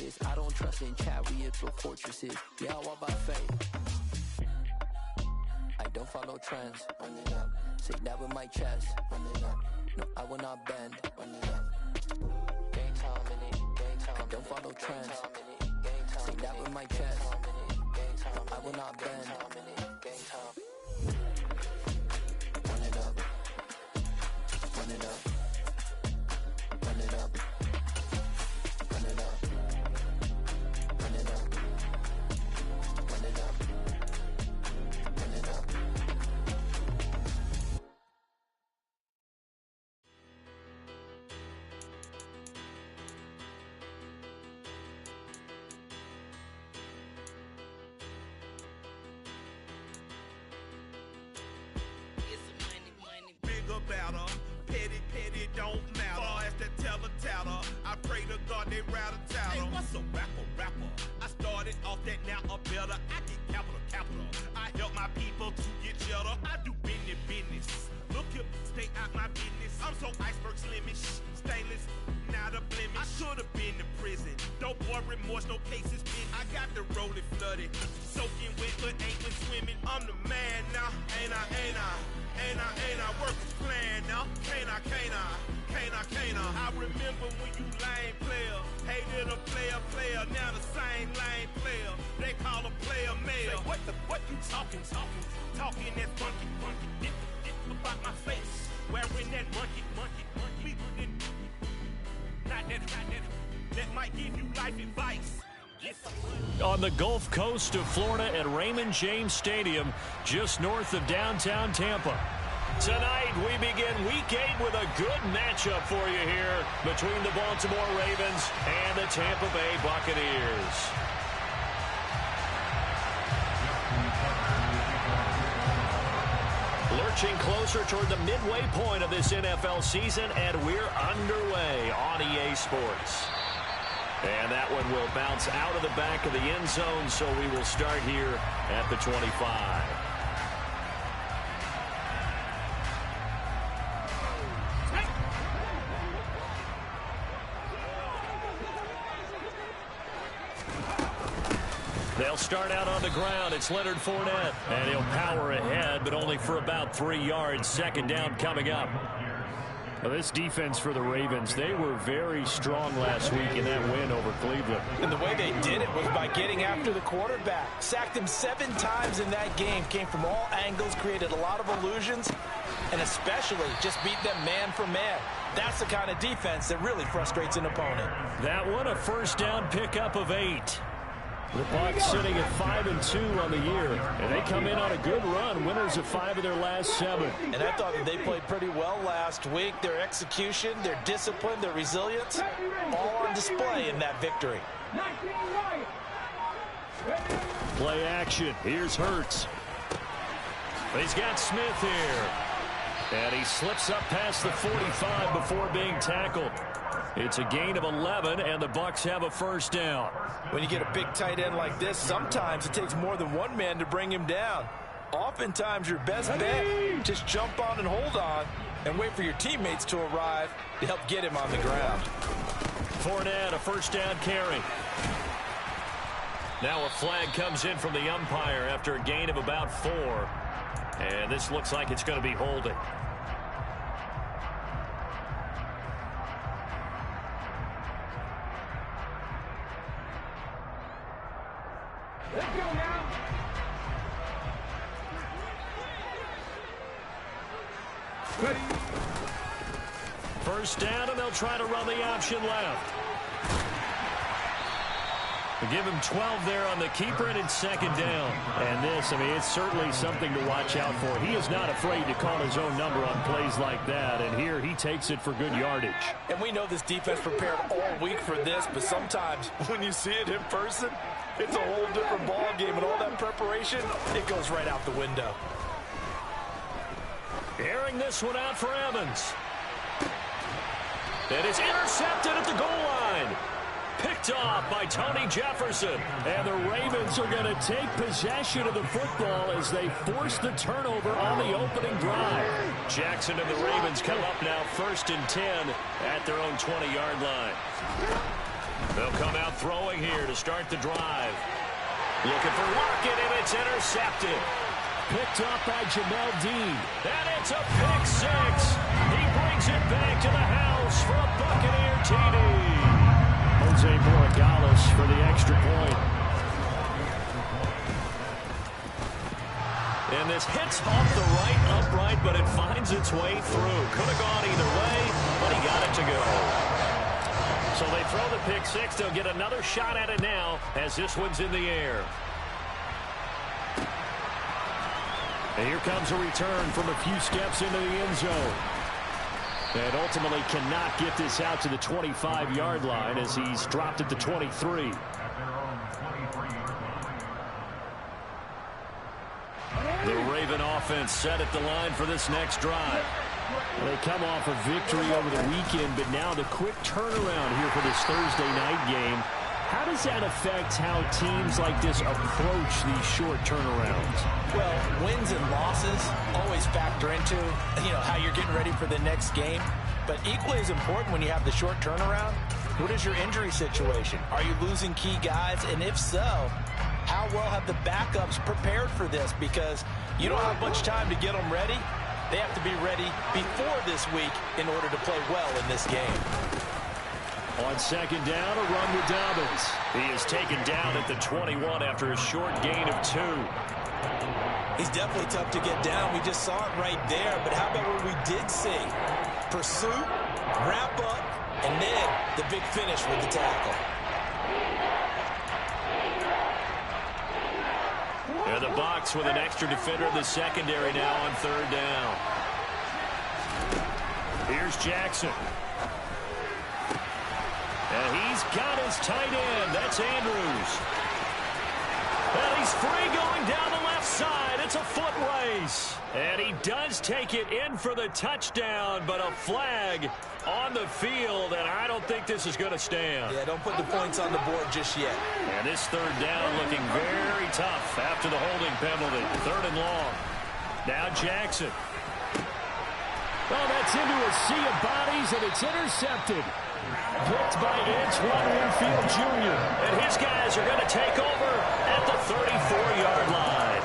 fortresses. I don't trust in chariots or fortresses. Yeah, I walk by faith. I don't follow trends. Run it up. Say that with my chest. Run it up. No, I will not bend. Run it up. Game time in it. Game time. I don't follow trends. Say that with my chest. No, I will not bend. Game time. Run it up. Run it up. Run it up. Run it up. Run it up. Run it up. Run it up. Better, petty don't matter. Far as the teller, I pray to God they rattle tattle. Hey, what's a rapper? I started off that, now I'm better. I get capital. I help my people to get cheddar. I do business. Look here, stay out my business. I'm so iceberg slimish, stainless, not a blemish. I should have been to prison. Don't boy remorse, no cases pinned. I got the rolling flooded, soaking wet, but ain't been swimming. I'm the man now, ain't I? Work is planned now. Can't I? I remember when you lame player, hated a player. Now the same lame player, they call a player mayor. Say, what you talking that funky. Dip about my face, wearing that monkey. Not that might give you life advice. On the Gulf Coast of Florida at Raymond James Stadium, just north of downtown Tampa. Tonight, we begin Week 8 with a good matchup for you here between the Baltimore Ravens and the Tampa Bay Buccaneers. Lurching closer toward the midway point of this NFL season, and we're underway on EA Sports. And that one will bounce out of the back of the end zone, so we will start here at the 25. They'll start out on the ground. It's Leonard Fournette, and he'll power ahead, but only for about 3 yards. Second down coming up. Well, this defense for the Ravens, they were very strong last week in that win over Cleveland. And the way they did it was by getting after the quarterback. Sacked him 7 times in that game. Came from all angles, created a lot of illusions, and especially just beat them man for man. That's the kind of defense that really frustrates an opponent. That one, a first down pickup of 8. The Bucs sitting at 5-2 on the year, and they come in on a good run, winners of 5 of their last 7. And I thought that they played pretty well last week. Their execution, their discipline, their resilience, all on display in that victory. Play action. Here's Hurts. He's got Smith here. And he slips up past the 45 before being tackled. It's a gain of 11, and the Bucs have a first down. When you get a big tight end like this, sometimes it takes more than one man to bring him down. Oftentimes, your best bet, just jump on and hold on and wait for your teammates to arrive to help get him on the ground. Fournette, a first down carry. Now a flag comes in from the umpire after a gain of about 4. And this looks like it's going to be holding. Let's go now. Ready. First down, and they'll try to run the option left. They give him 12 there on the keeper, and it's second down. And this, I mean, it's certainly something to watch out for. He is not afraid to call his own number on plays like that, and here he takes it for good yardage. And we know this defense prepared all week for this, but sometimes when you see it in person, it's a whole different ball game, and all that preparation, it goes right out the window. Airing this one out for Evans. It is intercepted at the goal line. Picked off by Tony Jefferson. And the Ravens are going to take possession of the football as they force the turnover on the opening drive. Jackson and the Ravens come up now 1st and 10 at their own 20-yard line. They'll come out throwing here to start the drive. Looking for Lockett, and it's intercepted. Picked up by Jamel Dean. And it's a pick six. He brings it back to the house for a Buccaneer TD. Jose Borregales for the extra point. And this hits off the right upright, but it finds its way through. Could have gone either way, but he got it to go. So they throw the pick six. They'll get another shot at it now as this one's in the air. And here comes a return from a few steps into the end zone. And ultimately cannot get this out to the 25-yard line as he's dropped at the 23. The Raven offense set at the line for this next drive. They come off a victory over the weekend, but now the quick turnaround here for this Thursday night game. How does that affect how teams like this approach these short turnarounds? Well, wins and losses always factor into, how you're getting ready for the next game. But equally as important when you have the short turnaround, what is your injury situation? Are you losing key guys? And if so, how well have the backups prepared for this? Because you don't have much time to get them ready. They have to be ready before this week in order to play well in this game. On second down, a run with Dobbins. He is taken down at the 21 after a short gain of 2. He's definitely tough to get down. We just saw it right there. But how about what we did see? Pursuit, wrap up, and then the big finish with the tackle. In the box with an extra defender in the secondary now on third down. Here's Jackson. And he's got his tight end. That's Andrews. And he's free going down the left side. It's a foot race. And he does take it in for the touchdown, but a flag on the field, and I don't think this is going to stand. Yeah, don't put the points on the board just yet. And this third down looking very tough after the holding penalty. Third and long. Now Jackson. Oh, that's into a sea of bodies, and it's intercepted. Picked by Antoine Winfield Jr. And his guys are going to take over at the 34-yard line.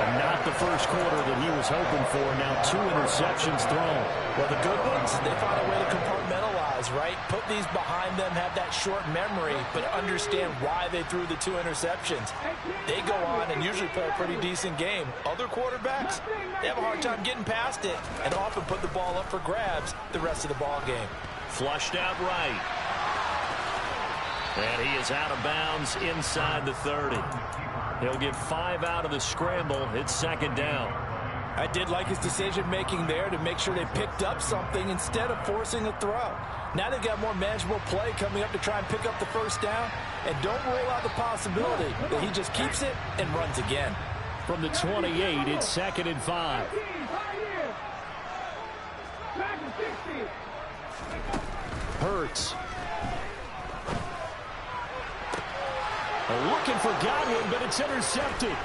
And not the first quarter that he was hoping for. Now 2 interceptions thrown. Well, the good ones, they found a way to compartmentalize, right? Put these behind them, have that short memory, but understand why they threw the 2 interceptions. They go on and usually play a pretty decent game. Other quarterbacks, they have a hard time getting past it and often put the ball up for grabs the rest of the ball game. Flushed out right. And he is out of bounds inside the 30. He'll get 5 out of the scramble. It's second down. I did like his decision-making there to make sure they picked up something instead of forcing a throw. Now they've got more manageable play coming up to try and pick up the first down. And don't rule out the possibility that he just keeps it and runs again. From the 28, it's second and 5. Hurts. Looking for Godwin, but it's intercepted.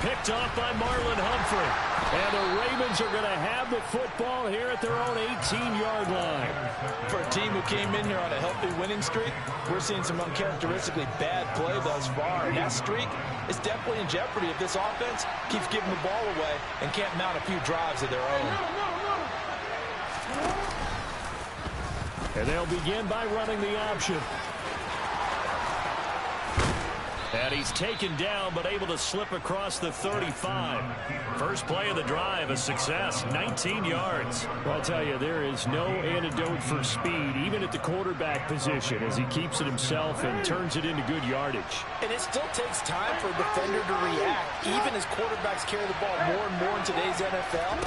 Picked off by Marlon Humphrey. And the Ravens are going to have the football here at their own 18-yard line. For a team who came in here on a healthy winning streak, we're seeing some uncharacteristically bad play thus far. And that streak is definitely in jeopardy if this offense keeps giving the ball away and can't mount a few drives of their own. And they'll begin by running the option. And he's taken down, but able to slip across the 35. First play of the drive, a success, 19 yards. Well, I'll tell you, there is no antidote for speed, even at the quarterback position, as he keeps it himself and turns it into good yardage. And it still takes time for a defender to react, even as quarterbacks carry the ball more and more in today's NFL.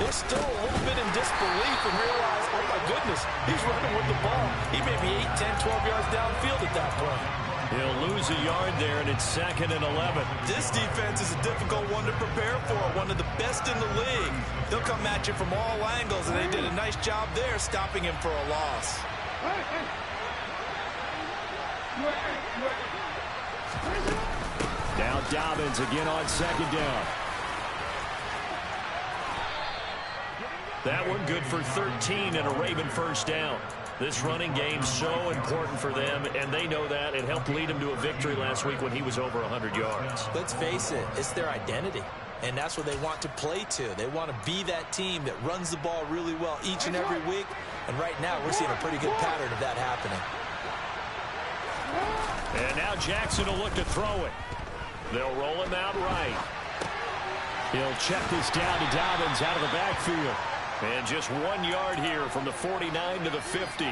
They're still a little bit in disbelief and realize, oh my goodness, he's running with the ball. He may be 8, 10, 12 yards downfield at that point. He'll lose a yard there, and it's second and 11. This defense is a difficult one to prepare for, one of the best in the league. They'll come at you from all angles, and they did a nice job there stopping him for a loss. Now Dobbins again on second down. That one good for 13 and a Raven first down. This running game's so important for them, and they know that. It helped lead them to a victory last week when he was over 100 yards. Let's face it, it's their identity, and that's what they want to play to. They want to be that team that runs the ball really well each and every week, and right now we're seeing a pretty good pattern of that happening. And now Jackson will look to throw it. They'll roll him out right. He'll check this down to Dobbins out of the backfield. And just 1 yard here from the 49 to the 50.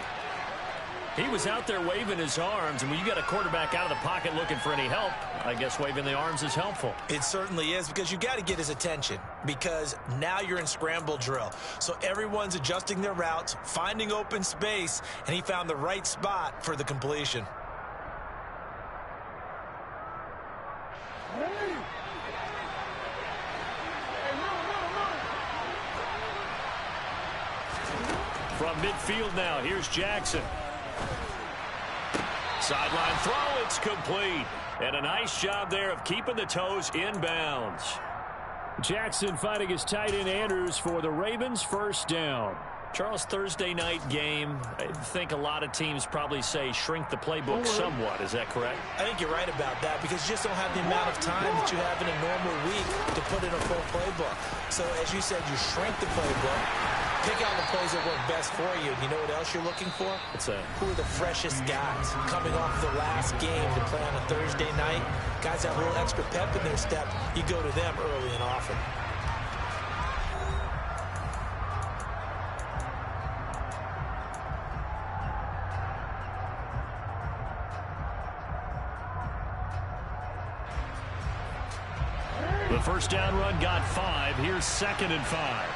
He was out there waving his arms, and when you got a quarterback out of the pocket looking for any help, I guess waving the arms is helpful. It certainly is, because you got to get his attention, because now you're in scramble drill. So everyone's adjusting their routes, finding open space, and he found the right spot for the completion. From midfield now, here's Jackson. Sideline throw, it's complete. And a nice job there of keeping the toes inbounds. Jackson fighting his tight end Andrews for the Ravens' first down. Charles, Thursday night game, I think a lot of teams probably say shrink the playbook somewhat. Is that correct? I think you're right about that, because you just don't have the amount of time that you have in a normal week to put in a full playbook. So as you said, you shrink the playbook, pick out the plays that work best for you. You know what else you're looking for? What's that? Who are the freshest guys coming off the last game to play on a Thursday night? Guys have a little extra pep in their step. You go to them early and often. The first down run got 5. Here's 2nd and 5.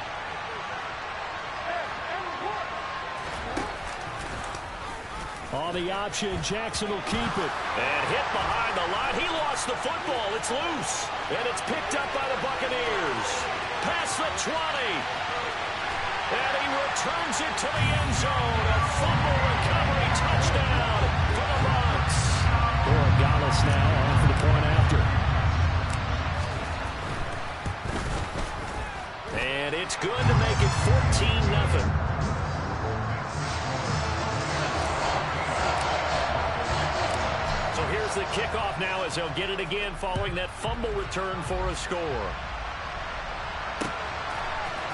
On the option, Jackson will keep it. And hit behind the line. He lost the football. It's loose. And it's picked up by the Buccaneers. Past the 20. And he returns it to the end zone. A fumble recovery touchdown for the Bucs. Gallus now on for the point after. And it's good to make it 14-0. So here's the kickoff now as they'll get it again following that fumble return for a score.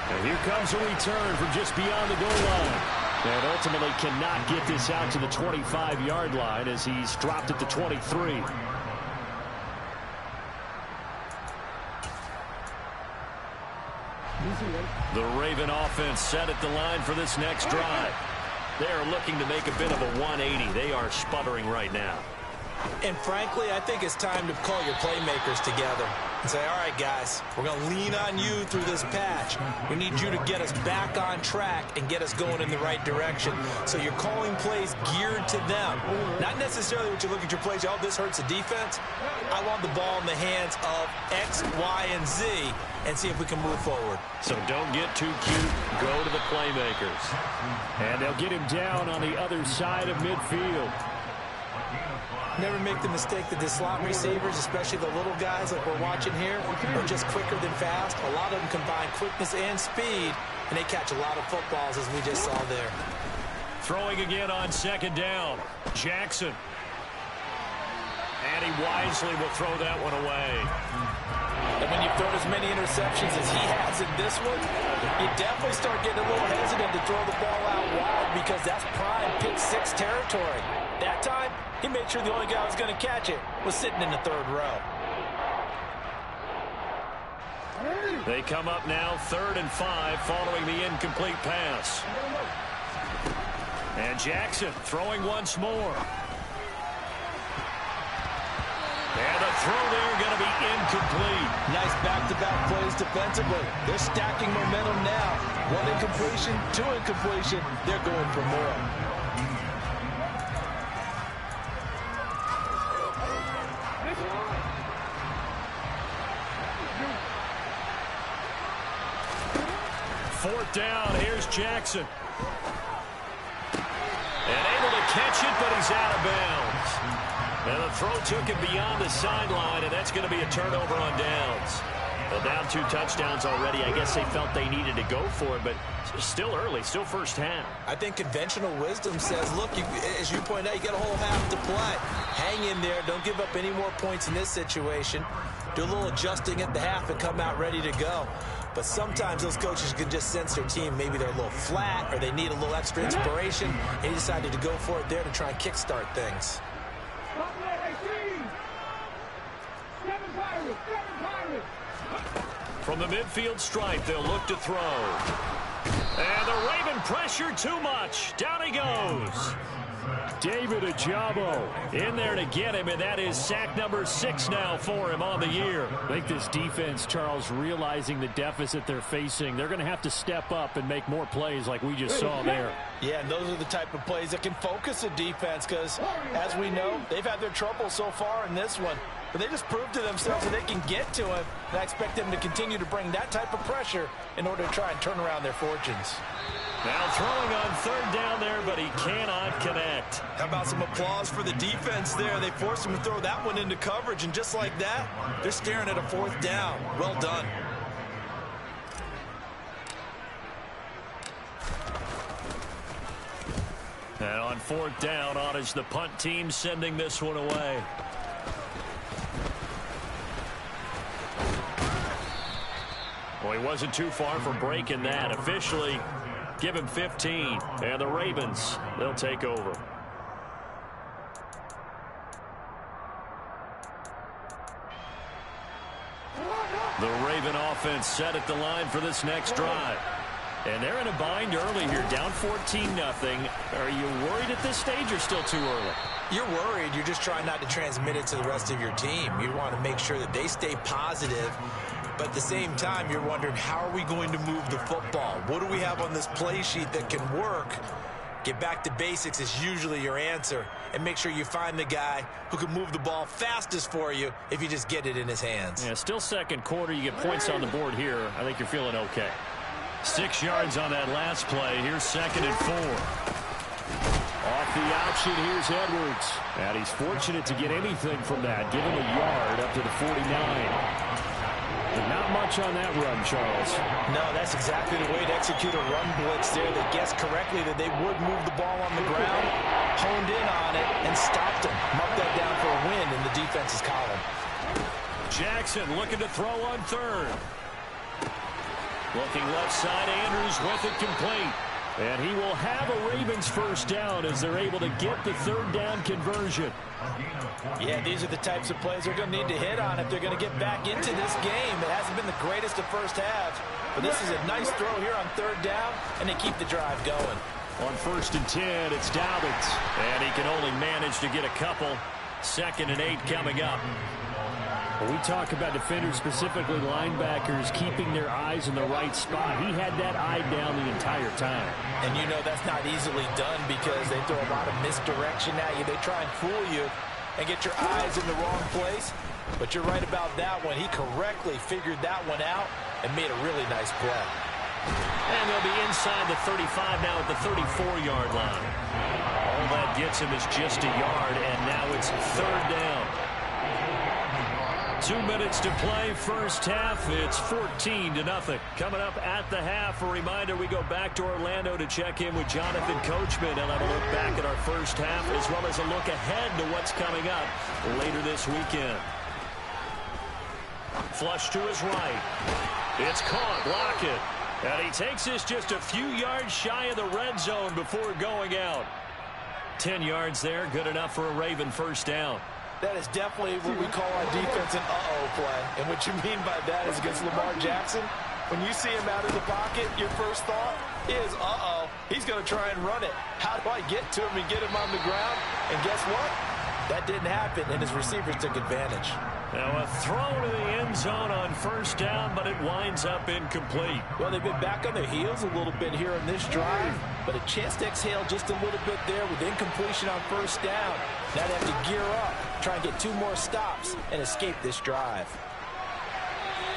And here comes a return from just beyond the goal line. And ultimately cannot get this out to the 25-yard line as he's dropped at the 23. The Raven offense set at the line for this next drive. They are looking to make a bit of a 180. They are sputtering right now. And frankly, I think it's time to call your playmakers together and say, all right, guys, we're going to lean on you through this patch. We need you to get us back on track and get us going in the right direction. So you're calling plays geared to them. Not necessarily what you look at your plays, oh, this hurts the defense. I want the ball in the hands of X, Y, and Z and see if we can move forward. So don't get too cute. Go to the playmakers. And they'll get him down on the other side of midfield. Never make the mistake that the slot receivers, especially the little guys like we're watching here, are just quicker than fast. A lot of them combine quickness and speed, and they catch a lot of footballs, as we just saw there. Throwing again on 2nd down. Jackson. And he wisely will throw that one away. And when you've thrown as many interceptions as he has in this one, you definitely start getting a little hesitant to throw the ball out wide, because that's prime pick 6 territory. That time, he made sure the only guy who was going to catch it was sitting in the 3rd row. They come up now 3rd and 5 following the incomplete pass. And Jackson throwing once more. And the throw there going to be incomplete. Nice back-to-back plays defensively. They're stacking momentum now. 1 incompletion, 2 incompletion. They're going for more. Fourth down, here's Jackson. And able to catch it, but he's out of bounds. And the throw took him beyond the sideline, and that's going to be a turnover on downs. Well, down 2 touchdowns already. I guess they felt they needed to go for it, but still early, still first half. I think conventional wisdom says, look, as you point out, you got a whole half to play. Hang in there. Don't give up any more points in this situation. Do a little adjusting at the half and come out ready to go. But sometimes those coaches can just sense their team. Maybe they're a little flat or they need a little extra inspiration. And he decided to go for it there to try and kickstart things. From the midfield stripe, they'll look to throw. And the Raven pressure too much. Down he goes. David Ajabo in there to get him, and that is sack number 6 now for him on the year. I think this defense, Charles, realizing the deficit they're facing, they're going to have to step up and make more plays like we just saw there. Yeah, and those are the type of plays that can focus a defense because, as we know, they've had their trouble so far in this one. But they just proved to themselves that they can get to him, and I expect them to continue to bring that type of pressure in order to try and turn around their fortunes. Now throwing on 3rd down there, but he cannot connect. How about some applause for the defense there? They forced him to throw that one into coverage, and just like that, they're staring at a 4th down. Well done. And on 4th down, on is the punt team sending this one away. Well, he wasn't too far from breaking that. Officially, give him 15. And the Ravens, they'll take over. The Raven offense set at the line for this next drive. And they're in a bind early here, down 14-0. Are you worried at this stage or still too early? You're worried. You're just trying not to transmit it to the rest of your team. You want to make sure that they stay positive. But at the same time, you're wondering, how are we going to move the football? What do we have on this play sheet that can work? Get back to basics is usually your answer. And make sure you find the guy who can move the ball fastest for you if you just get it in his hands. Yeah, still second quarter. You get points on the board here. I think you're feeling okay. 6 yards on that last play. Here's 2nd and 4. Off the option, here's Edwards. And he's fortunate to get anything from that. Give him a yard up to the 49. But not much on that run, Charles. No, that's exactly the way to execute a run blitz there. They guessed correctly that they would move the ball on the ground, honed in on it, and stopped him. Marked that down for a win in the defense's column. Jackson looking to throw on 3rd. Looking left side, Andrews with it complete. And he will have a Ravens first down as they're able to get the 3rd down conversion. Yeah, these are the types of plays they're going to need to hit on if they're going to get back into this game. It hasn't been the greatest of first halves, but this is a nice throw here on 3rd down, and they keep the drive going. On 1st and 10, it's Dobbins. And he can only manage to get a couple. 2nd and 8 coming up. When we talk about defenders, specifically linebackers, keeping their eyes in the right spot, he had that eye down the entire time. And you know that's not easily done because they throw a lot of misdirection at you. They try and fool you and get your eyes in the wrong place. But you're right about that one. He correctly figured that one out and made a really nice play. And they'll be inside the 35 now at the 34-yard line. All that gets him is just a yard, and now it's 3rd down. 2 minutes to play, first half. It's 14-0. Coming up at the half, a reminder, we go back to Orlando to check in with Jonathan Coachman. He'll have a look back at our first half as well as a look ahead to what's coming up later this weekend. Flush to his right. It's caught. Lockett. And he takes this just a few yards shy of the red zone before going out. 10 yards there. Good enough for a Raven first down. That is definitely what we call our defense an uh-oh play. And what you mean by that is against Lamar Jackson, when you see him out of the pocket, your first thought is, uh-oh, he's going to try and run it. How do I get to him and get him on the ground? And guess what? That didn't happen, and his receivers took advantage. Now a throw to the end zone on first down, but it winds up incomplete. Well, they've been back on their heels a little bit here on this drive, but a chance to exhale just a little bit there with incompletion on first down. Now they have to gear up, try and get 2 more stops, and escape this drive.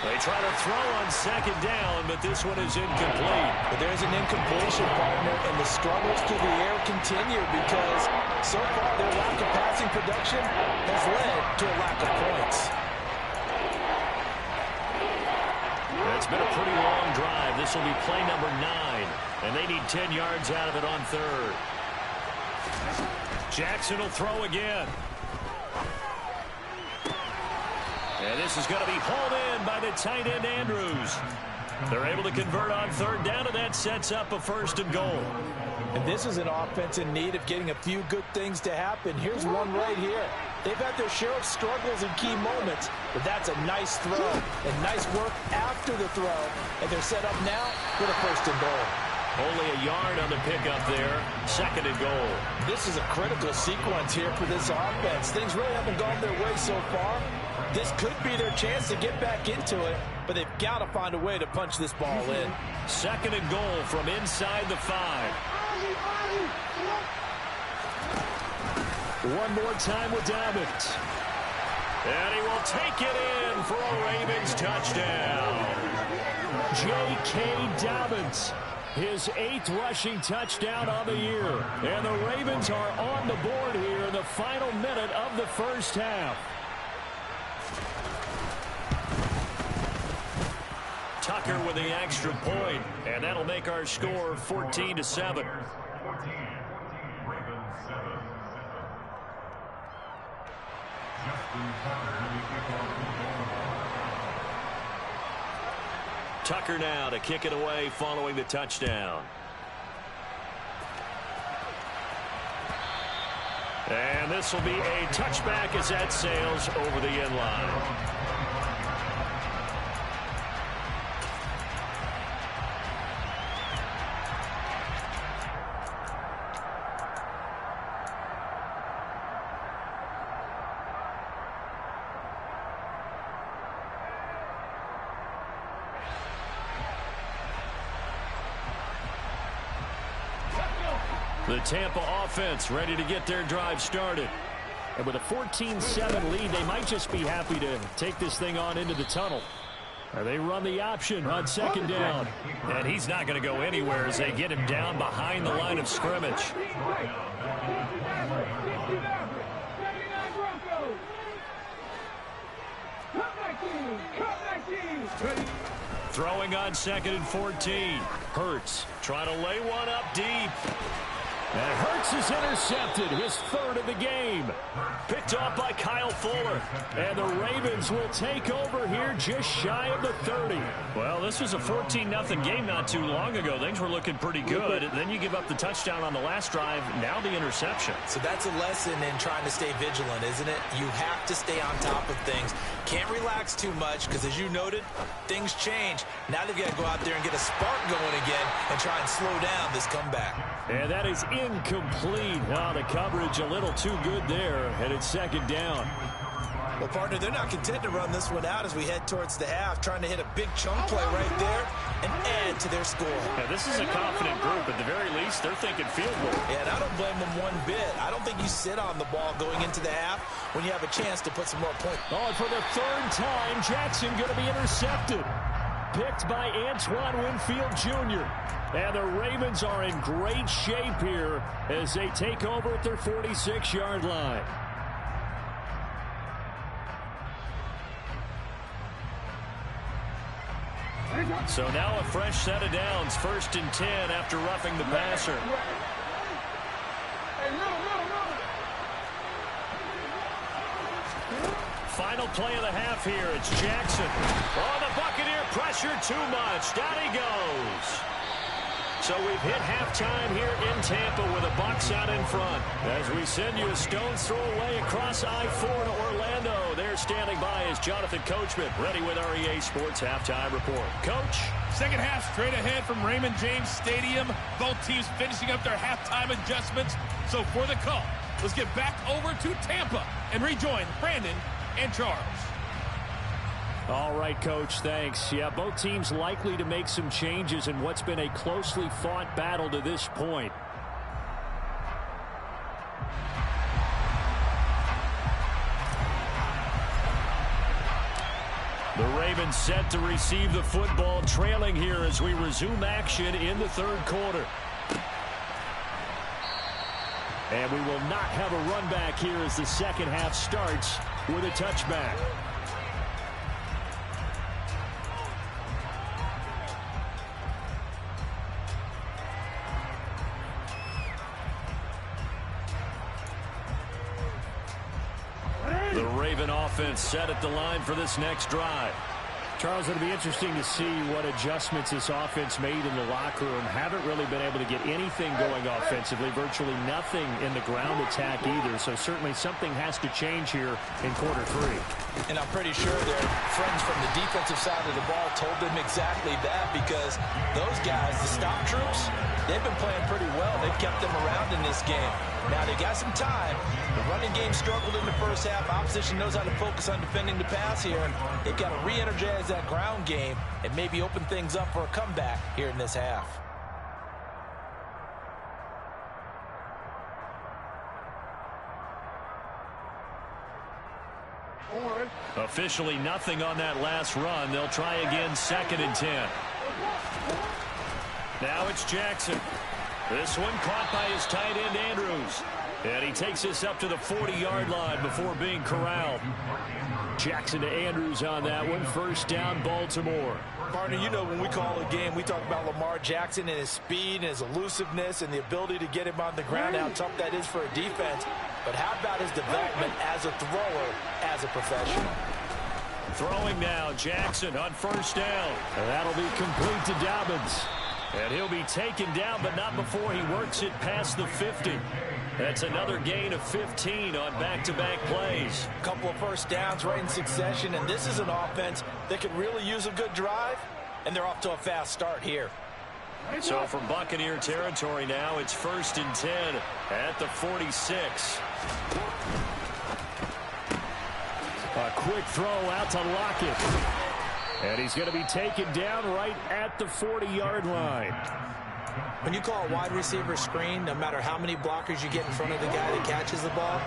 They try to throw on 2nd down, but this one is incomplete. But there's an incompletion, partner, and the struggles through the air continue because so far their lack of passing production has led to a lack of points. been a pretty long drive. This will be play number 9, and they need 10 yards out of it on third. Jackson will throw again. And this is going to be hauled in by the tight end, Andrews. They're able to convert on third down, and that sets up a 1st and goal. And this is an offense in need of getting a few good things to happen. Here's one right here. They've had their share of struggles in key moments, but that's a nice throw and nice work after the throw. And they're set up now with a 1st and goal. Only a yard on the pickup there. 2nd and goal. This is a critical sequence here for this offense. Things really haven't gone their way so far. This could be their chance to get back into it, but they've got to find a way to punch this ball in. 2nd and goal from inside the 5. One more time with Dobbins. And he will take it in for a Ravens touchdown. J.K. Dobbins, his 8th rushing touchdown on the year. And the Ravens are on the board here in the final minute of the first half. Tucker with the extra point, and that'll make our score 14-7. Tucker now to kick it away following the touchdown. And this will be a touchback as that sails over the end line. The Tampa offense ready to get their drive started. And with a 14-7 lead, they might just be happy to take this thing on into the tunnel. They run the option on 2nd down. And he's not going to go anywhere as they get him down behind the line of scrimmage. Throwing on 2nd and 14. Hurts trying to lay one up deep. And Hurts is intercepted, his 3rd of the game. Picked off by Kyle Fuller. And the Ravens will take over here just shy of the 30. Well, this was a 14-0 game not too long ago. Things were looking pretty good. And then you give up the touchdown on the last drive, now the interception. So that's a lesson in trying to stay vigilant, isn't it? You have to stay on top of things. Can't relax too much because, as you noted, things change. Now they've got to go out there and get a spark going again and try and slow down this comeback. And that is incomplete. Oh, the coverage a little too good there, and it's 2nd down. Well, partner, they're not content to run this one out as we head towards the half, trying to hit a big chunk play right there and add to their score. Yeah, this is a confident group. At the very least, they're thinking field goal. Yeah, and I don't blame them one bit. I don't think you sit on the ball going into the half when you have a chance to put some more points. Oh, and for the 3rd time, Jackson going to be intercepted. Picked by Antoine Winfield Jr. And the Ravens are in great shape here as they take over at their 46-yard line. So now a fresh set of downs, 1st and 10 after roughing the passer. Final play of the half here. It's Jackson. Oh, the Buccaneer pressure too much. Down he goes. So we've hit halftime here in Tampa with a Bucs out in front. As we send you a stone's throw away across I-4 to Orlando. There standing by is Jonathan Coachman, ready with our EA Sports Halftime Report. Coach? Second half straight ahead from Raymond James Stadium. Both teams finishing up their halftime adjustments. So for the call, let's get back over to Tampa and rejoin Brandon and Charles. All right, Coach, thanks. Yeah, both teams likely to make some changes in what's been a closely fought battle to this point. The Ravens set to receive the football, trailing here as we resume action in the 3rd quarter. And we will not have a run back here as the 2nd half starts with a touchback. Raven offense set at the line for this next drive. Charles, it'll be interesting to see what adjustments this offense made in the locker room. Haven't really been able to get anything going offensively, virtually nothing in the ground attack either. So certainly something has to change here in quarter 3. And I'm pretty sure their friends from the defensive side of the ball told them exactly that, because those guys, the stop troops, they've been playing pretty well. They've kept them around in this game. Now they got some time. The running game struggled in the first half. Opposition knows how to focus on defending the pass here, and they've got to re-energize that ground game and maybe open things up for a comeback here in this half. Officially nothing on that last run. They'll try again, 2nd and 10. Now it's Jackson. This one caught by his tight end, Andrews. And he takes this up to the 40-yard line before being corralled. Jackson to Andrews on that one. 1st down, Baltimore. Partner, you know when we call a game, we talk about Lamar Jackson and his speed and his elusiveness and the ability to get him on the ground, how tough that is for a defense. But how about his development as a thrower, as a professional? Throwing now, Jackson on 1st down. And that'll be complete to Dobbins. And he'll be taken down, but not before he works it past the 50. That's another gain of 15 on back-to-back plays. A couple of 1st downs right in succession, and this is an offense that could really use a good drive, and they're off to a fast start here. So from Buccaneer territory now, it's 1st and 10 at the 46. A quick throw out to Lockett. And he's going to be taken down right at the 40-yard line. When you call a wide receiver screen, no matter how many blockers you get in front of the guy that catches the ball,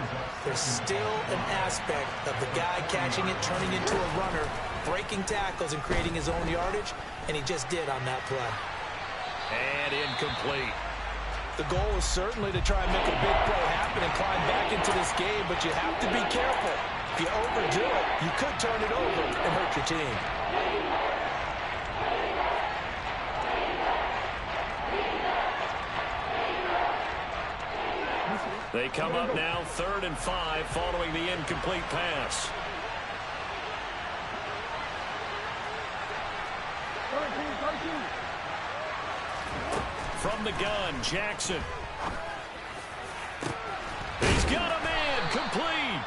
there's still an aspect of the guy catching it, turning into a runner, breaking tackles and creating his own yardage, and he just did on that play. And incomplete. The goal is certainly to try and make a big play happen and climb back into this game, but you have to be careful. If you overdo it, you could turn it over and hurt your team. They come up now 3rd and 5 following the incomplete pass. From the gun, Jackson. He's got a man, complete.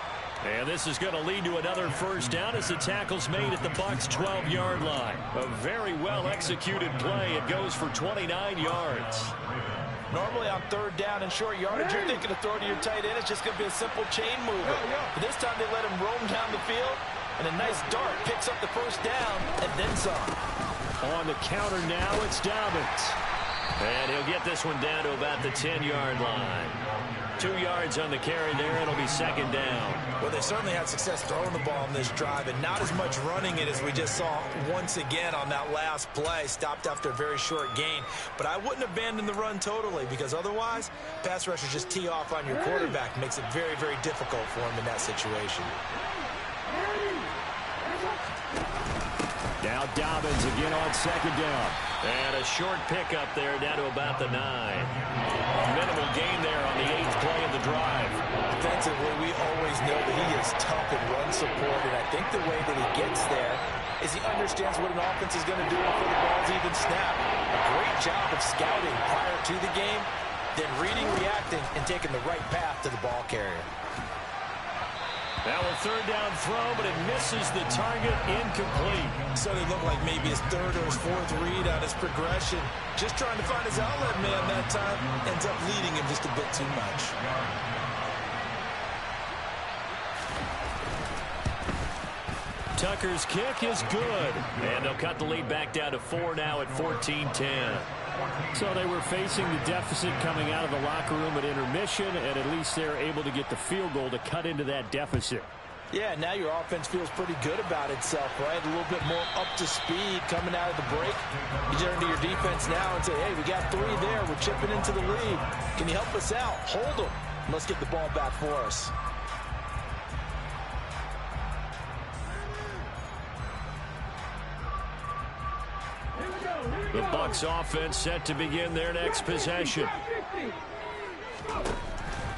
And this is going to lead to another 1st down as the tackle's made at the Bucs' 12-yard line. A very well-executed play. It goes for 29 yards. Normally on 3rd down and short yardage, you're thinking of throw to your tight end. It's just going to be a simple chain mover. But this time they let him roam down the field, and a nice dart picks up the 1st down and then some. On the counter now, it's Dobbins. And he'll get this one down to about the 10-yard line. 2 yards on the carry there. It'll be 2nd down. Well, they certainly had success throwing the ball on this drive, and not as much running it as we just saw once again on that last play. Stopped after a very short gain. But I wouldn't abandon the run totally, because otherwise, pass rushers just tee off on your quarterback. Makes it very, very difficult for him in that situation. Now Dobbins again on 2nd down. And a short pickup there down to about the 9. Minimal gain there on the 8th play of the drive. Defensively, we always know that he is tough in run support, and I think the way that he gets there is he understands what an offense is going to do before the ball's even snapped. A great job of scouting prior to the game, then reading, reacting, and taking the right path to the ball carrier. Now a 3rd down throw, but it misses the target, incomplete. So it looked like maybe his 3rd or his 4th read on his progression. Just trying to find his outlet man that time. Ends up leading him just a bit too much. Tucker's kick is good. And they'll cut the lead back down to 4 now at 14-10. So they were facing the deficit coming out of the locker room at intermission, and at least they're able to get the field goal to cut into that deficit. Yeah, now your offense feels pretty good about itself, right? A little bit more up to speed coming out of the break. You turn to your defense now and say, hey, we got 3 there. We're chipping into the lead. Can you help us out? Hold them. Let's get the ball back for us. The Bucs offense set to begin their next possession.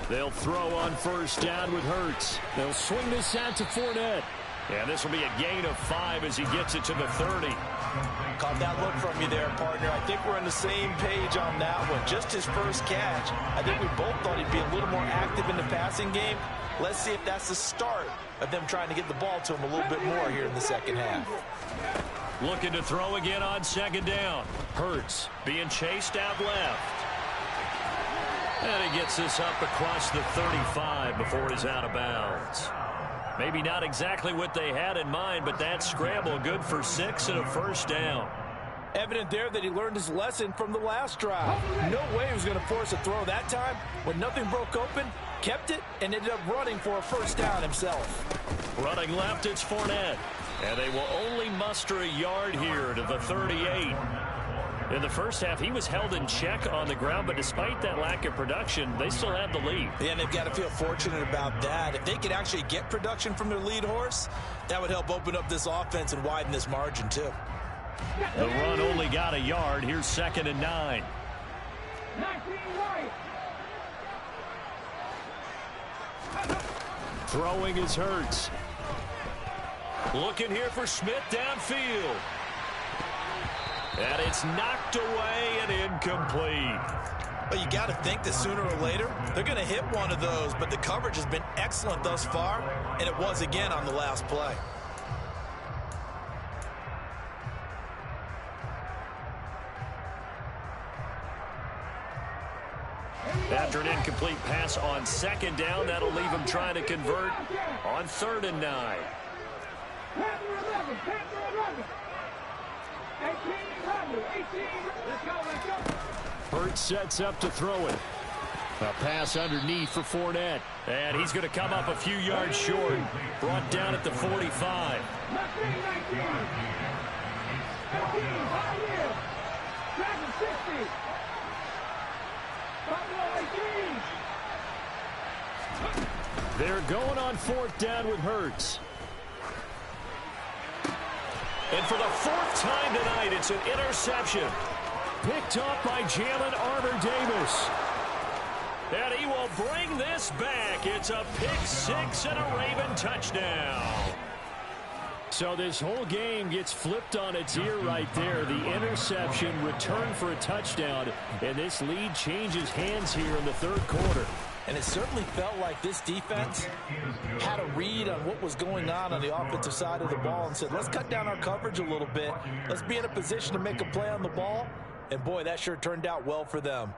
They'll throw on first down with Hurts. They'll swing this out to Fournette. And this will be a gain of 5 as he gets it to the 30. Caught that look from you there, partner. I think we're on the same page on that one. Just his first catch. I think we both thought he'd be a little more active in the passing game. Let's see if that's the start of them trying to get the ball to him a little bit more here in the second half. Looking to throw again on second down. Hurts being chased out left. And he gets this up across the 35 before he's out of bounds. Maybe not exactly what they had in mind, but that scramble good for 6 and a first down. Evident there that he learned his lesson from the last drive. No way he was going to force a throw that time. When nothing broke open, kept it, and ended up running for a first down himself. Running left, it's Fournette. And they will only muster a yard here to the 38. In the first half, he was held in check on the ground, but despite that lack of production, they still have the lead. Yeah, and they've got to feel fortunate about that. If they could actually get production from their lead horse, that would help open up this offense and widen this margin, too. The run only got a yard. Here's 2nd and 9. throwing is Hurts. Looking here for Smith downfield. And it's knocked away and incomplete. But you got to think that sooner or later, they're going to hit one of those. But the coverage has been excellent thus far, and it was again on the last play. After an incomplete pass on 2nd down, that'll leave him trying to convert on 3rd and 9. Hurts sets up to throw it. A pass underneath for Fournette. And he's going to come up a few yards short. Brought down at the 45. They're going on 4th down with Hurts. And for the 4th time tonight, it's an interception. Picked up by Jalen Armour-Davis. And he will bring this back. It's a pick 6 and a Raven touchdown. So this whole game gets flipped on its ear right there. The interception, return for a touchdown, and this lead changes hands here in the 3rd quarter. And it certainly felt like this defense had a read on what was going on the offensive side of the ball and said, let's cut down our coverage a little bit. Let's be in a position to make a play on the ball. And, boy, that sure turned out well for them.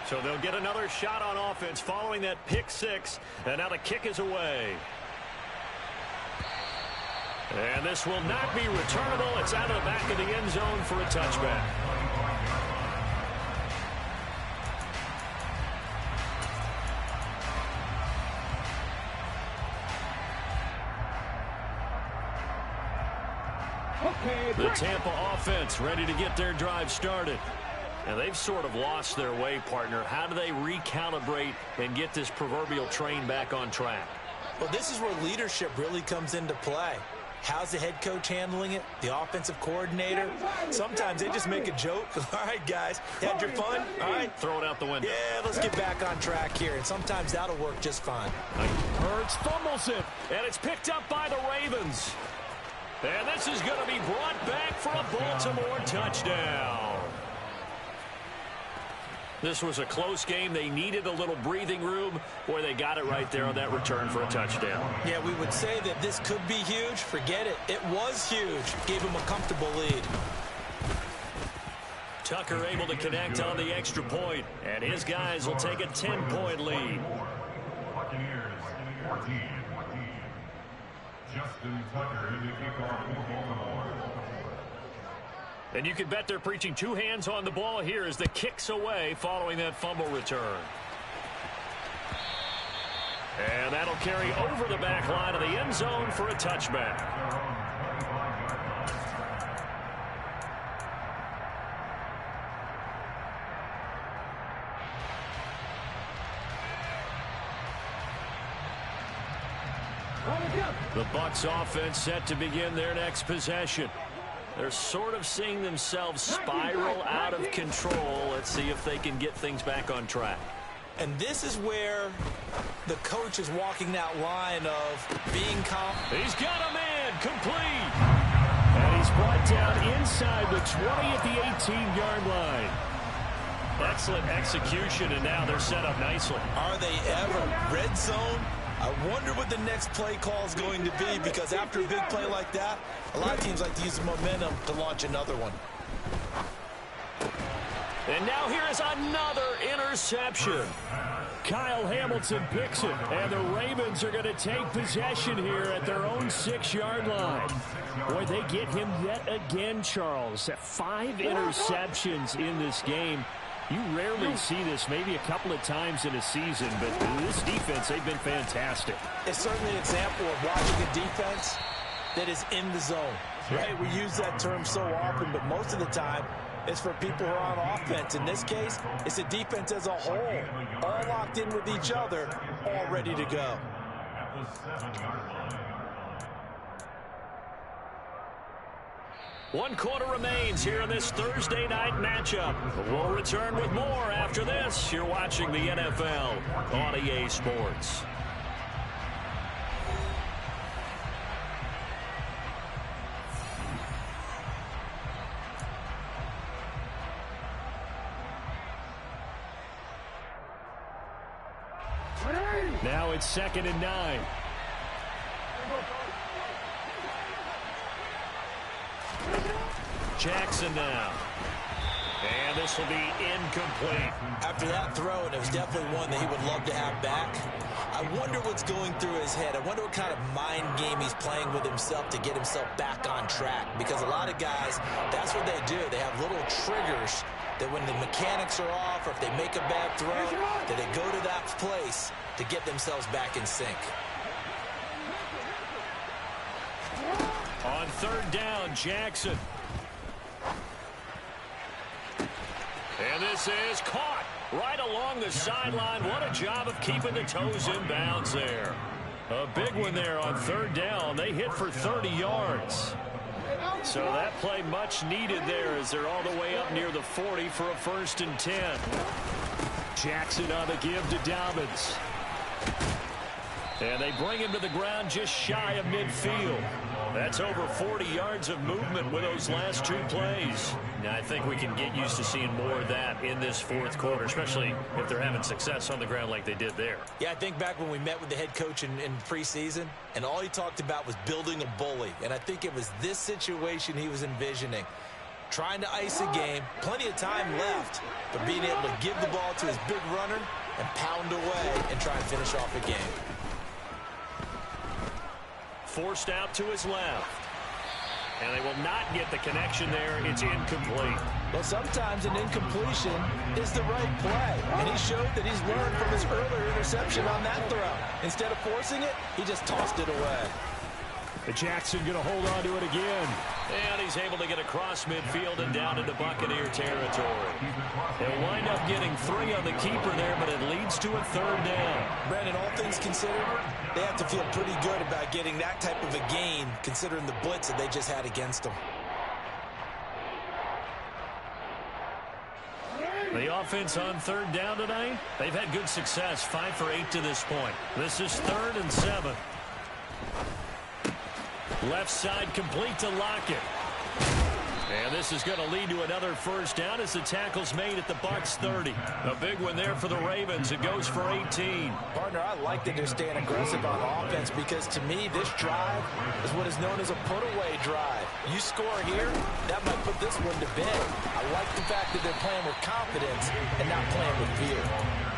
So they'll get another shot on offense following that pick 6. And now the kick is away. And this will not be returnable. It's out of the back of the end zone for a touchback. The Tampa offense ready to get their drive started. And they've sort of lost their way, partner. How do they recalibrate and get this proverbial train back on track? Well, this is where leadership really comes into play. How's the head coach handling it? The offensive coordinator? Sometimes they just make a joke. All right, guys, had your fun? All right. Throw it out the window. Yeah, let's get back on track here. And sometimes that'll work just fine. Hurts fumbles it. And it's picked up by the Ravens. And this is going to be brought back for a Baltimore touchdown. This was a close game. They needed a little breathing room. Boy, they got it right there on that return for a touchdown. Yeah, we would say that this could be huge. Forget it. It was huge. Gave him a comfortable lead. Tucker able to connect on the extra point, and his guys will take a 10-point lead. Buccaneers 14. Justin Tucker in the kickoff for Baltimore. And you can bet they're preaching 2 hands on the ball here as the kick's away following that fumble return. And that'll carry over the back line of the end zone for a touchback. The Bucs offense set to begin their next possession. They're sort of seeing themselves spiral out of control. Let's see if they can get things back on track. And this is where the coach is walking that line of being calm. He's got a man complete. And he's brought down inside the 20 at the 18-yard line. Excellent execution, and now they're set up nicely. Are they ever? Red zone? I wonder what the next play call is going to be, because after a big play like that, a lot of teams like to use the momentum to launch another one. And now here is another interception. Kyle Hamilton picks it, and the Ravens are going to take possession here at their own 6-yard line. Boy, they get him yet again, Charles. 5 interceptions in this game. You rarely see this, maybe a couple of times in a season, but this defense, they've been fantastic. It's certainly an example of watching a defense that is in the zone, right? We use that term so often, but most of the time, it's for people who are on offense. In this case, it's a defense as a whole, all locked in with each other, all ready to go. At the 7-yard line. 1 quarter remains here in this Thursday night matchup. We'll return with more after this. You're watching the NFL on EA Sports. Now it's 2nd and 9. Jackson now. And this will be incomplete. After that throw, and it was definitely one that he would love to have back, I wonder what's going through his head. I wonder what kind of mind game he's playing with himself to get himself back on track. Because a lot of guys, that's what they do. They have little triggers that when the mechanics are off or if they make a bad throw, that they go to that place to get themselves back in sync. On 3rd down, Jackson. And this is caught right along the sideline. What a job of keeping the toes in bounds there. A big one there on 3rd down. They hit for 30 yards. So that play much needed there as they're all the way up near the 40 for a 1st and 10. Jackson on the give to Dobbins. And they bring him to the ground just shy of midfield. That's over 40 yards of movement with those last 2 plays. Now, I think we can get used to seeing more of that in this 4th quarter, especially if they're having success on the ground like they did there. Yeah, I think back when we met with the head coach in preseason, and all he talked about was building a bully. And I think it was this situation he was envisioning. Trying to ice a game, plenty of time left, but being able to give the ball to his big runner and pound away and try and finish off a game. Forced out to his left. And they will not get the connection there. It's incomplete. Well, sometimes an incompletion is the right play. And he showed that he's learned from his earlier interception on that throw. Instead of forcing it, he just tossed it away. Jackson going to hold on to it again. And he's able to get across midfield and down into Buccaneer territory. They'll wind up getting 3 on the keeper there, but it leads to a 3rd down. Brandon, all things considered, they have to feel pretty good about getting that type of a gain, considering the blitz that they just had against them. The offense on 3rd down tonight, they've had good success, 5 for 8 to this point. This is 3rd and 7. Left side complete to Lockett. And this is going to lead to another 1st down as the tackle's made at the Bucs 30. A big one there for the Ravens. It goes for 18. Partner, I like that they're staying aggressive on offense because to me, this drive is what is known as a put-away drive. You score here, that might put this one to bed. I like the fact that they're playing with confidence and not playing with fear.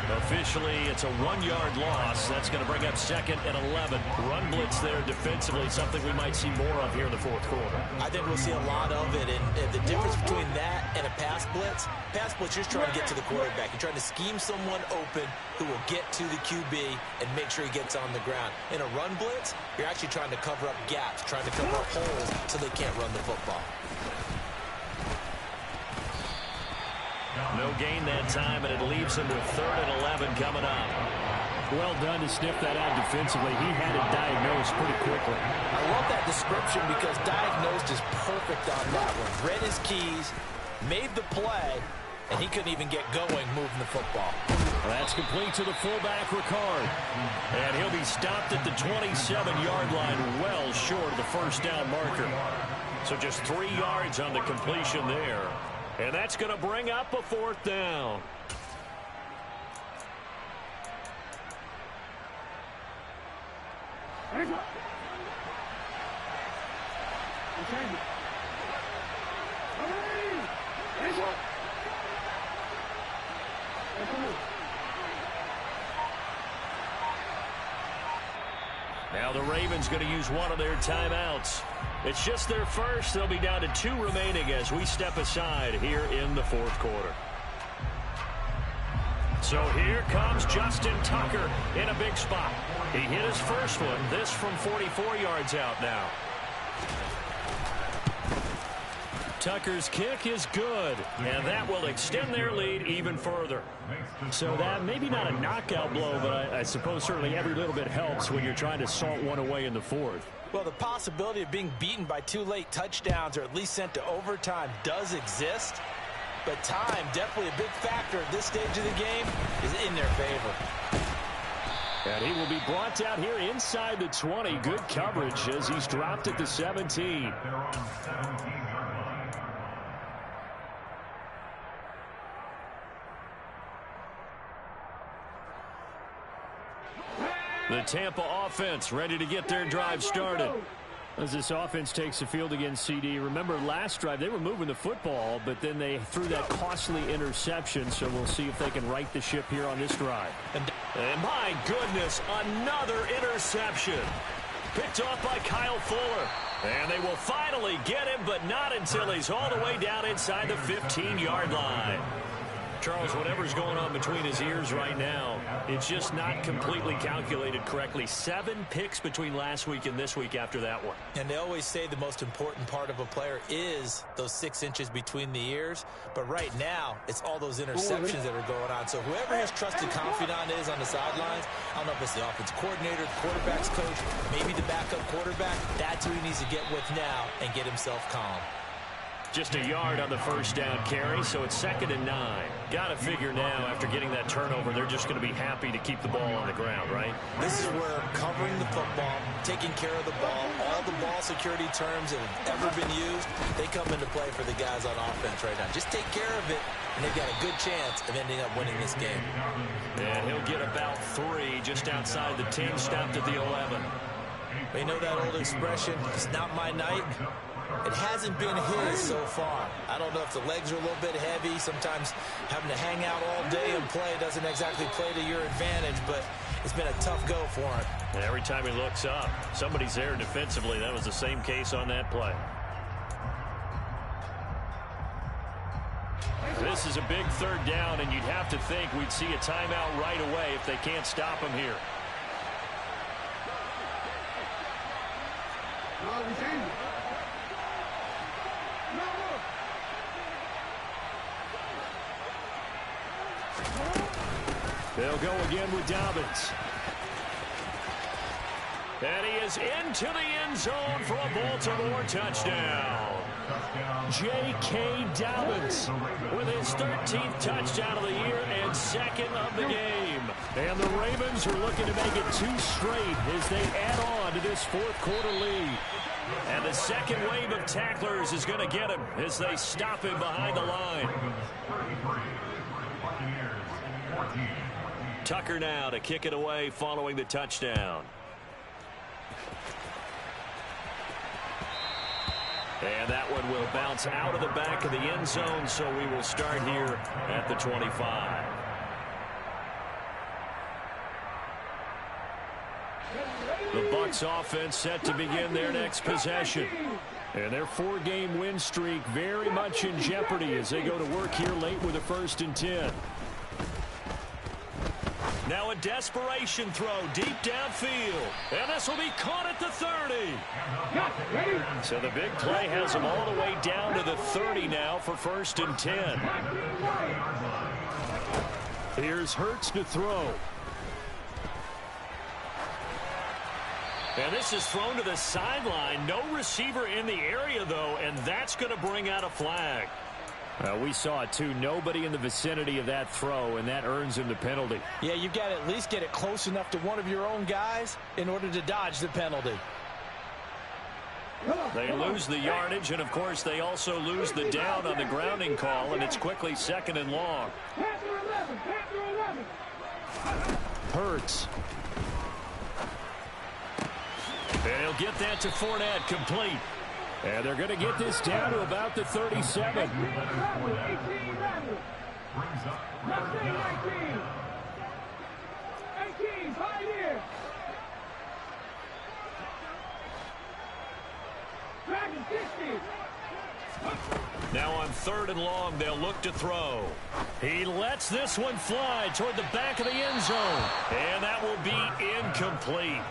Officially, it's a 1-yard loss. That's going to bring up 2nd and 11. Run blitz there defensively, something we might see more of here in the 4th quarter. I think we'll see a lot of it, and the difference between that and a pass blitz, you're just trying to get to the quarterback. You're trying to scheme someone open who will get to the QB and make sure he gets on the ground. In a run blitz, you're actually trying to cover up gaps, trying to cover up holes so they can't run the football. No gain that time, and it leaves him with 3rd and 11 coming up. Well done to sniff that out defensively. He had it diagnosed pretty quickly. I love that description because diagnosed is perfect on that one. Read his keys, made the play, and he couldn't even get going moving the football. That's complete to the fullback, Ricard. And he'll be stopped at the 27-yard line, well short of the first down marker. So just 3 yards on the completion there. And that's going to bring up a 4th down. Now the Ravens going to use one of their timeouts. It's just their first. They'll be down to 2 remaining as we step aside here in the 4th quarter. So here comes Justin Tucker in a big spot. He hit his first one. This from 44 yards out now. Tucker's kick is good, and that will extend their lead even further. So that maybe not a knockout blow, but I suppose certainly every little bit helps when you're trying to salt one away in the 4th. Well, the possibility of being beaten by 2 late touchdowns or at least sent to overtime does exist. But time, definitely a big factor at this stage of the game, is in their favor. And he will be brought down here inside the 20. Good coverage as he's dropped at the 17. The Tampa offense ready to get their drive started. As this offense takes the field against CD, remember last drive they were moving the football, but then they threw that costly interception, so we'll see if they can right the ship here on this drive. And my goodness, another interception. Picked off by Kyle Fuller. And they will finally get him, but not until he's all the way down inside the 15-yard line. Charles, whatever's going on between his ears right now, it's just not completely calculated correctly. 7 picks between last week and this week after that one. And they always say the most important part of a player is those 6 inches between the ears. But right now, it's all those interceptions that are going on. So whoever his trusted confidant is on the sidelines, I don't know if it's the offense coordinator, the quarterback's coach, maybe the backup quarterback, that's who he needs to get with now and get himself calm. Just a yard on the first down carry, so it's 2nd and 9. Got to figure now, after getting that turnover, they're just going to be happy to keep the ball on the ground, right? This is where covering the football, taking care of the ball, all the ball security terms that have ever been used, they come into play for the guys on offense right now. Just take care of it, and they've got a good chance of ending up winning this game. And he'll get about 3 just outside the 10, stopped at the 11. You know that old expression, it's not my night? It hasn't been his so far. I don't know if the legs are a little bit heavy. Sometimes having to hang out all day and play doesn't exactly play to your advantage, but it's been a tough go for him. And every time he looks up, somebody's there defensively. That was the same case on that play. This is a big 3rd down, and you'd have to think we'd see a timeout right away if they can't stop him here. They'll go again with Dobbins. And he is into the end zone for a Baltimore touchdown. J.K. Dobbins with his 13th touchdown of the year and 2nd of the game. And the Ravens are looking to make it 2 straight as they add on to this 4th quarter lead. And the second wave of tacklers is going to get him as they stop him behind the line. Tucker now to kick it away following the touchdown. And that one will bounce out of the back of the end zone, so we will start here at the 25. The Bucs offense set to begin their next possession. And their 4-game win streak very much in jeopardy as they go to work here late with a 1st and 10. Now a desperation throw deep downfield. And this will be caught at the 30. So the big play has them all the way down to the 30 now for 1st and 10. Here's Hurts to throw. And this is thrown to the sideline. No receiver in the area, though, and that's going to bring out a flag. We saw it, too. Nobody in the vicinity of that throw, and that earns him the penalty. Yeah, you've got to at least get it close enough to one of your own guys in order to dodge the penalty. They lose the yardage, and, of course, they also lose the down on the grounding call, and it's quickly 2nd and long. Hurts. And he'll get that to Fournette, complete. And they're going to get this down to about the 37. Now on 3rd and long, they'll look to throw. He lets this one fly toward the back of the end zone. And that will be incomplete.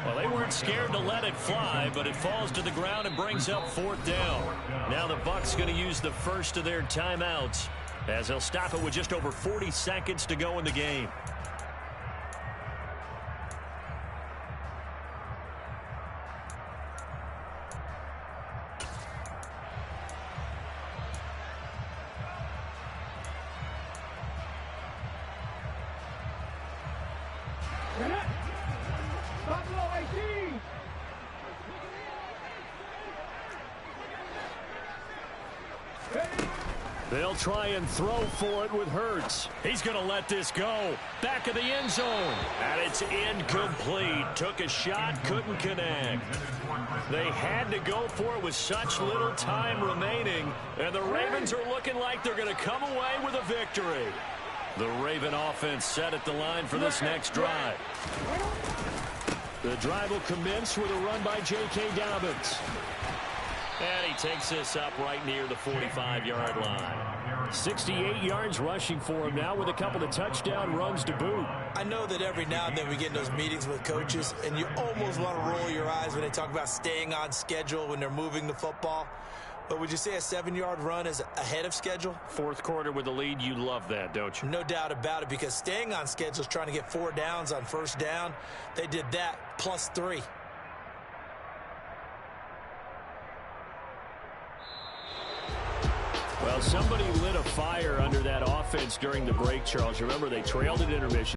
Well, they weren't scared to let it fly, but it falls to the ground and brings up 4th down. Now the Bucs going to use the first of their timeouts as they'll stop it with just over 40 seconds to go in the game. They'll try and throw for it with Hurts. He's going to let this go. Back of the end zone. And it's incomplete. Took a shot, couldn't connect. They had to go for it with such little time remaining. And the Ravens are looking like they're going to come away with a victory. The Raven offense set at the line for this next drive. The drive will commence with a run by J.K. Dobbins. And he takes this up right near the 45-yard line. 68 yards rushing for him now with a couple of touchdown runs to boot. I know that every now and then we get in those meetings with coaches, and you almost want to roll your eyes when they talk about staying on schedule when they're moving the football. But would you say a 7-yard run is ahead of schedule? 4th quarter with the lead, you love that, don't you? No doubt about it, because staying on schedule is trying to get 4 downs on 1st down. They did that plus 3. Well, somebody lit a fire under that offense during the break, Charles. Remember, they trailed at intermission.